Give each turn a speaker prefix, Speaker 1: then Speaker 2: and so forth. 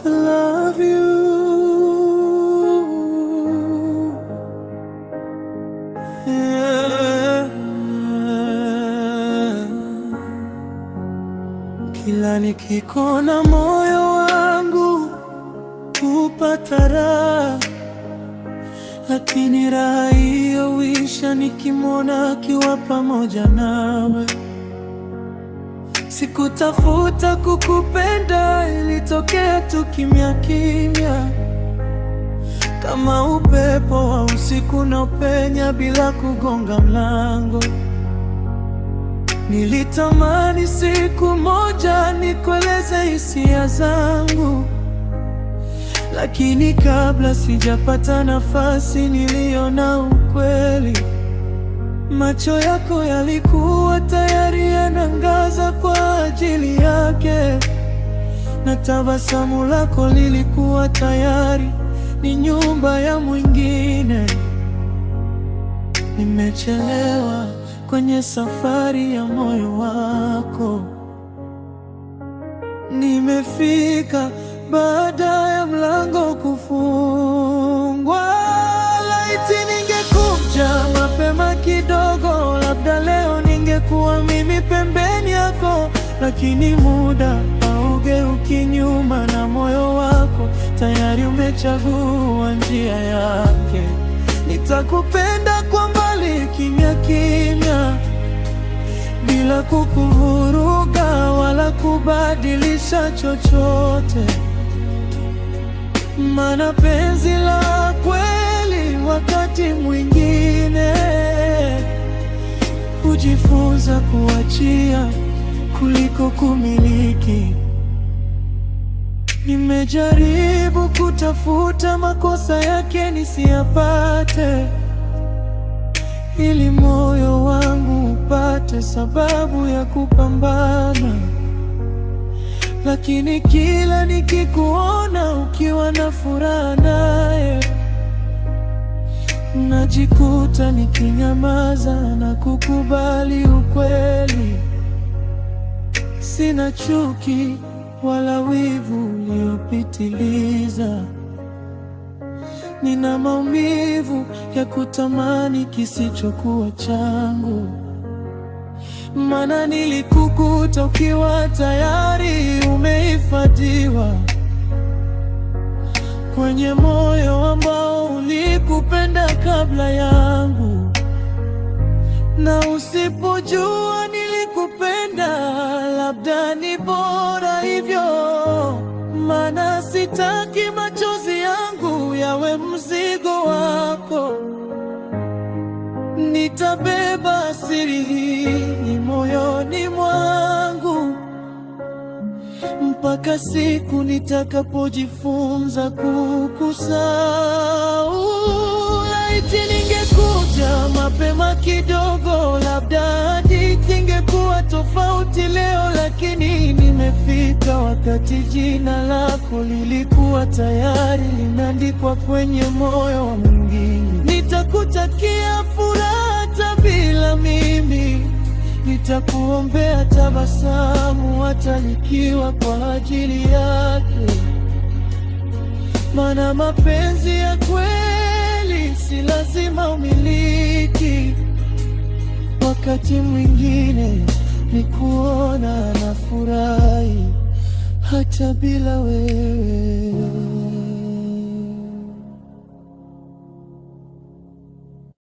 Speaker 1: to love you. Yeah. Kila nikikona moyo wangu hupata raha, lakini raha hiyo huisha nikimwona akiwa pamoja nawe. Sikutafuta kukupenda, ilitokea tu kimya kimya, kama upepo wa usiku unaopenya bila kugonga mlango. Nilitamani siku moja nikueleze hisia zangu, lakini kabla sijapata nafasi niliona ukweli. Macho yako yalikuwa tayari yanangaza kwa ajili yake, na tabasamu lako lilikuwa tayari ni nyumba ya mwingine. Nimechelewa kwenye safari ya moyo wako, nimefika baada ya mlango kufungwa. Laiti ningekuja mapema kidogo, labda leo ningekuwa mimi pembeni yako, lakini muda haugeuki nyuma, na moyo wako tayari umechagua njia yake. Nitakupenda kwa mbali, kimya kimya, bila kukuvuruga wala kubadilisha chochote. Maana penzi la kweli wakati mwingine hujifunza kuachia kuliko kumiliki. Nimejaribu kutafuta makosa yake nisiyapate, ili moyo wangu upate sababu ya kupambana. Lakini kila nikikuona ukiwa na furaha naye, najikuta nikinyamaza na kukubali ukweli. Sina chuki wala wivu uliopitiliza, nina maumivu ya kutamani kisichokuwa changu. Maana nilikukuta ukiwa tayari umehifadhiwa kwenye moyo ambao ulikupenda kabla yangu. Na usipojua nilikupenda, labda ni bora hivyo, maana sitaki machozi yangu yawe mzigo wako. Nitabeba siri hii moyoni mwangu mpaka siku nitakapojifunza kukusahau. Laiti ningekuja mapema kidogo, labda hadithi ingekuwa tofauti leo, lakini nimefika wakati jina lako lilikuwa tayari limeandikwa kwenye moyo wa mwingine. Nitakutakia furaha hata bila mimi, nitakuombea tabasamu hata nikiwa kwa ajili yake. Maana mapenzi ya kweli si lazima umiliki, wakati mwingine ni kuona na furahi hata bila wewe.